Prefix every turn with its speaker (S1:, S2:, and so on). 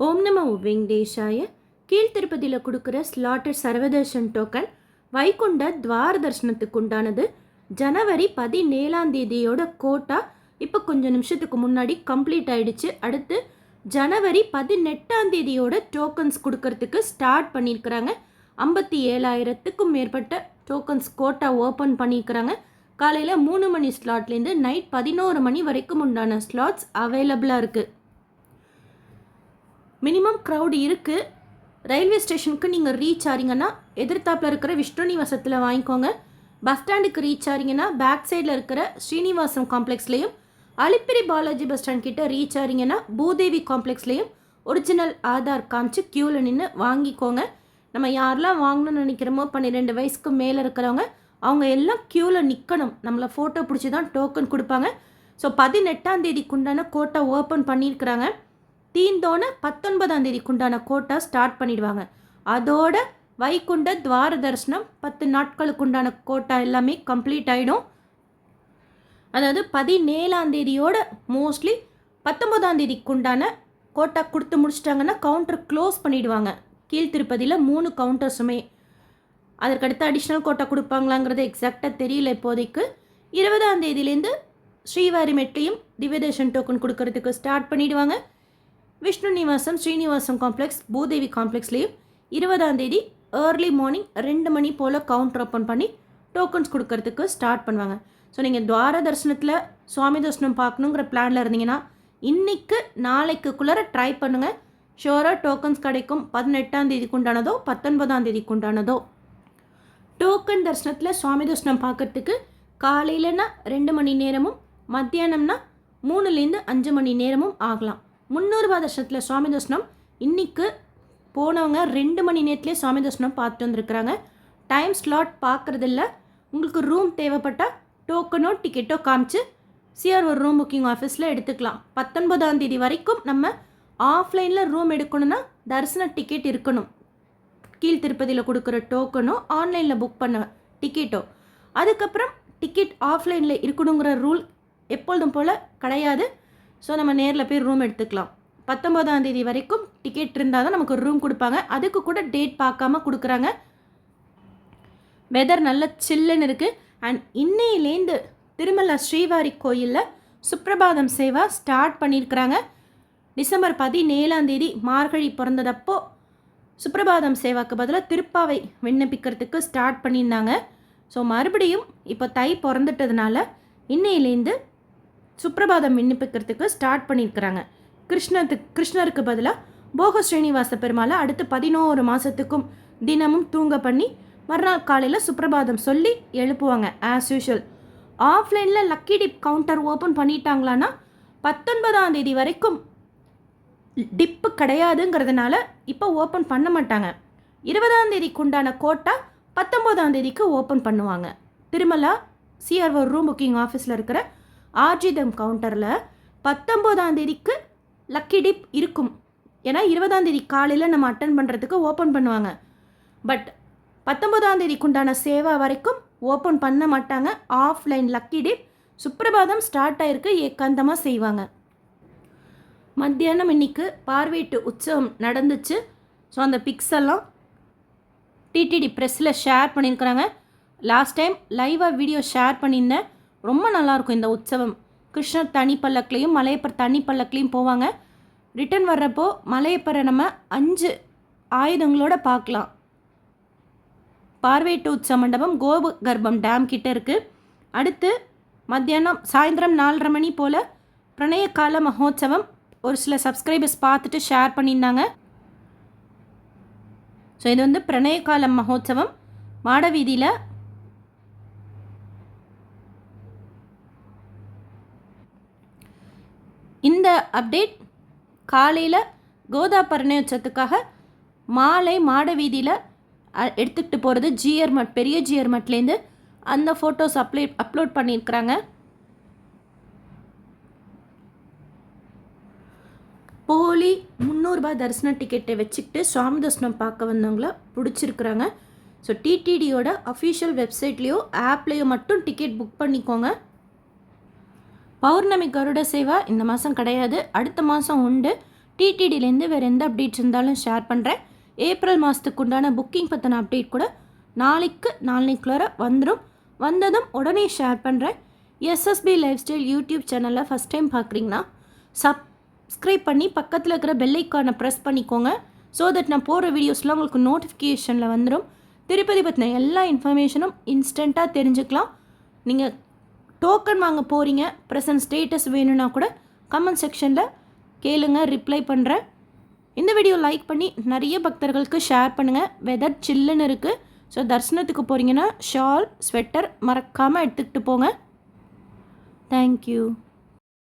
S1: ஓம் நமோ வெங்கடேஷாய. கீழ்த்திருப்பதியில் கொடுக்குற slotted Sarvadarshan token Vaikunta துவார தர்ஷனத்துக்கு உண்டானது. ஜனவரி 17 கோட்டா இப்போ கொஞ்சம் நிமிஷத்துக்கு முன்னாடி கம்ப்ளீட் ஆயிடுச்சு. அடுத்து ஜனவரி 18 டோக்கன்ஸ் கொடுக்கறதுக்கு ஸ்டார்ட் பண்ணியிருக்கிறாங்க. 57,000க்கும் மேற்பட்ட டோக்கன்ஸ் கோட்டா ஓப்பன் பண்ணியிருக்கிறாங்க. காலையில் 3 மணி ஸ்லாட்லேருந்து நைட் 11 மணி வரைக்கும் உண்டான ஸ்லாட்ஸ் அவைலபிளாக இருக்குது. மினிமம் க்ரௌட் இருக்குது. ரயில்வே ஸ்டேஷனுக்கு நீங்கள் ரீச் ஆகிறீங்கன்னா எதிர்த்தாப்பில் இருக்கிற விஷ்ணு நிவாசத்தில் வாங்கிக்கோங்க. பஸ் ஸ்டாண்டுக்கு ரீச் ஆகிறீங்கன்னா பேக் சைடில் இருக்கிற ஸ்ரீனிவாசம் காம்ப்ளெக்ஸ்லேயும், அலிப்பிரி பாலாஜி பஸ் ஸ்டாண்ட் கிட்ட ரீச் ஆகிறீங்கன்னா பூதேவி காம்ப்ளெக்ஸ்லேயும் ஒரிஜினல் ஆதார் காமிச்சு க்யூவில் நின்று வாங்கிக்கோங்க. நம்ம யாரெல்லாம் வாங்கணும்னு நினைக்கிறோமோ 12 வயசுக்கு மேலே இருக்கிறவங்க அவங்க எல்லாம் க்யூவில் நிற்கணும். நம்மளை ஃபோட்டோ பிடிச்சி தான் டோக்கன் கொடுப்பாங்க. ஸோ 18 கோட்டா ஓப்பன் பண்ணியிருக்கிறாங்க. தீந்தோன்னு 19 கோட்டா ஸ்டார்ட் பண்ணிடுவாங்க. அதோட வைகுண்ட துவார தரிசனம் 10 நாட்களுக்குண்டான கோட்டா எல்லாமே கம்ப்ளீட் ஆகிடும். அதாவது 17 மோஸ்ட்லி 19 கோட்டா கொடுத்து முடிச்சிட்டாங்கன்னா கவுண்டர் க்ளோஸ் பண்ணிவிடுவாங்க. கீழ்த்திருப்பதியில் 3 கவுண்டர்ஸுமே. அதற்கடுத்து அடிஷ்னல் கோட்டா கொடுப்பாங்களாங்கிறது எக்ஸாக்டாக தெரியல இப்போதைக்கு. 20 ஸ்ரீவாரிமெட்லையும் திவ்யதர்ஷன் டோக்கன் கொடுக்கறதுக்கு ஸ்டார்ட் பண்ணிவிடுவாங்க. விஷ்ணு நிவாசம் ஸ்ரீனிவாசம் காம்ப்ளெக்ஸ் பூதேவி காம்ப்ளெக்ஸ்லேயும் 20 ஏர்லி மார்னிங் 2 மணி போல் கவுண்டர் ஓப்பன் பண்ணி டோக்கன்ஸ் கொடுக்கறதுக்கு ஸ்டார்ட் பண்ணுவாங்க. ஸோ நீங்கள் துவார தரிசனத்தில் சுவாமி தரிசனம் பார்க்கணுங்கிற பிளானில் இருந்தீங்கன்னா இன்றைக்கு நாளைக்குள்ளார ட்ரை பண்ணுங்கள். ஷோராக டோக்கன்ஸ் கிடைக்கும். 18 உண்டானதோ 19 உண்டானதோ. டோக்கன் தரிசனத்தில் சுவாமி தரிசனம் பார்க்குறதுக்கு காலையிலனா 2 மணி நேரமும் மத்தியானம்னா 3லேருந்து 5 மணி நேரமும் ஆகலாம். 300 தர்ஷனத்தில் சுவாமி தர்ஷனம் இன்றைக்கு போனவங்க 2 மணி நேரத்துலேயே சுவாமி தர்ஷனம் பார்த்துட்டு வந்துருக்குறாங்க. Time slot பார்க்குறதில்ல. உங்களுக்கு ரூம் தேவைப்பட்டால் டோக்கனோ டிக்கெட்டோ காமிச்சு சிஆர்ஓ ரூம் புக்கிங் ஆஃபீஸில் எடுத்துக்கலாம். 19 வரைக்கும் நம்ம ஆஃப்லைனில் ரூம் எடுக்கணும்னா தரிசன டிக்கெட் இருக்கணும். கீழ்த்திருப்பதியில் கொடுக்குற டோக்கனோ ஆன்லைனில் புக் பண்ண டிக்கெட்டோ. அதுக்கப்புறம் டிக்கெட் ஆஃப்லைனில் இருக்கணுங்கிற ரூல் எப்பொழுதும் போல் கிடையாது. ஸோ நம்ம நேரில் போய் ரூம் எடுத்துக்கலாம். 19 வரைக்கும் டிக்கெட் இருந்தால் தான் நமக்கு ரூம் கொடுப்பாங்க. அதுக்கு கூட டேட் பார்க்காம கொடுக்குறாங்க. வெதர் நல்ல சில்லுன்னு இருக்குது. அண்ட் இன்னையிலேருந்து திருமலா ஸ்ரீவாரி கோயிலில் சுப்ரபாதம் சேவா ஸ்டார்ட் பண்ணியிருக்கிறாங்க. டிசம்பர் 17 மார்கழி பிறந்ததப்போ சுப்ரபாதம் சேவாக்கு பதிலாக திருப்பாவை விண்ணப்பிக்கிறதுக்கு ஸ்டார்ட் பண்ணியிருந்தாங்க. ஸோ மறுபடியும் இப்போ தை பிறந்துட்டதுனால இன்னையிலேருந்து சுப்ரபாதம் விண்ணப்பிக்கிறதுக்கு ஸ்டார்ட் பண்ணியிருக்கிறாங்க. கிருஷ்ணருக்கு பதிலாக போக ஸ்ரீனிவாச பெருமாளை அடுத்து 11 மாதத்துக்கும் தினமும் தூங்க பண்ணி மறுநாள் காலையில் சுப்ரபாதம் சொல்லி எழுப்புவாங்க ஆஸ் யூஷுவல். ஆஃப்லைனில் லக்கி டிப் கவுண்டர் ஓப்பன் பண்ணிட்டாங்களான்னா 19 வரைக்கும் டிப்பு கிடையாதுங்கிறதுனால இப்போ ஓப்பன் பண்ண மாட்டாங்க. 20 கோட்டா 19 ஓப்பன் பண்ணுவாங்க. திருமலா சிஆர்ஓ ரூம் புக்கிங் ஆஃபீஸில் இருக்கிற ஆர்ஜிதம் கவுண்டரில் 19 லக்கி டிப் இருக்கும். ஏன்னா 20 காலையில் நம்ம அட்டன் பண்ணுறதுக்கு ஓப்பன் பண்ணுவாங்க. பட் 19 சேவா வரைக்கும் ஓப்பன் பண்ண மாட்டாங்க. Offline lucky dip Suprabhatam start ஆகிருக்கு ஏகாந்தமாக செய்வாங்க. மத்தியானம் இன்னைக்கு பார்வையிட்டு உற்சவம் நடந்துச்சு. ஸோ அந்த பிக்ஸ் எல்லாம் டிடிடி ப்ரெஸ்ஸில் ஷேர் பண்ணியிருக்கிறாங்க. லாஸ்ட் டைம் லைவாக வீடியோ ஷேர் பண்ணியிருந்தேன். ரொம்ப நல்லாயிருக்கும் இந்த உற்சவம். கிருஷ்ணர் தனி பல்லக்குலேயும் மலையப்பர் தனி பல்லக்குலேயும் போவாங்க. ரிட்டன் வர்றப்போ மலையப்பரை நம்ம 5 ஆயுதங்களோட பார்க்கலாம். பார்வையிட்டு உற்சவ மண்டபம் கோபகர்ப்பம் டேம் கிட்ட இருக்குது. அடுத்து சாயந்தரம் 4:30 மணி போல் பிரணய கால மகோத்சவம் ஒரு சில சப்ஸ்கிரைபர்ஸ் பார்த்துட்டு ஷேர் பண்ணியிருந்தாங்க. ஸோ இது வந்து பிரணய கால மகோத்சவம் மாடவீதியில். இந்த அப்டேட் காலையில் கோதா பரணயோற்சவத்துக்காக மாலை மாடவீதியில் எடுத்துக்கிட்டு போகிறது ஜிஆர் மட் பெரிய ஜிஆர் மட்லேருந்து அந்த ஃபோட்டோஸ் அப்லோட் பண்ணியிருக்கிறாங்க. போலி 300 தரிசன டிக்கெட்டை வச்சுக்கிட்டு சுவாமி தரிசனம் பார்க்க வந்தவங்கள பிடிச்சிருக்கிறாங்க. ஸோ டிடிடியோட அஃபிஷியல் வெப்சைட்லேயோ ஆப்லேயோ மட்டும் டிக்கெட் புக் பண்ணிக்கோங்க. பௌர்ணமி கருட சேவா இந்த மாதம் கிடையாது, அடுத்த மாதம் உண்டு. டிடிடிலேருந்து வேறு எந்த அப்டேட்ஸ் இருந்தாலும் ஷேர் பண்ணுறேன். ஏப்ரல் மாதத்துக்கு உண்டான புக்கிங் பற்றின அப்டேட் கூட நாளைக்குள்ளார வந்துடும். வந்ததும் உடனே ஷேர் பண்ணுறேன். எஸ்எஸ்பி லைஃப் ஸ்டைல் யூடியூப் சேனலில் ஃபஸ்ட் டைம் பார்க்குறீங்கன்னா சப்ஸ்கிரைப் பண்ணி பக்கத்தில் இருக்கிற பெல் ஐக்கானை ப்ரெஸ் பண்ணிக்கோங்க. ஸோ தட் நான் போகிற வீடியோஸ்லாம் உங்களுக்கு நோட்டிஃபிகேஷனில் வந்துடும். திருப்பதி பற்றின எல்லா இன்ஃபர்மேஷனும் இன்ஸ்டண்ட்டாக தெரிஞ்சுக்கலாம். நீங்கள் டோக்கன் வாங்க போகிறீங்க, ப்ரெசன்ட் ஸ்டேட்டஸ் வேணும்னா கூட கமெண்ட் செக்ஷனில் கேளுங்க, ரிப்ளை பண்ணுறேன். இந்த வீடியோ லைக் பண்ணி நிறைய பக்தர்களுக்கு ஷேர் பண்ணுங்கள். வெதர் சில்லுன்னு இருக்குது. ஸோ தரிசனத்துக்கு போகிறீங்கன்னா ஷால், ஸ்வெட்டர் மறக்காமல் எடுத்துக்கிட்டு போங்க. தேங்க்யூ.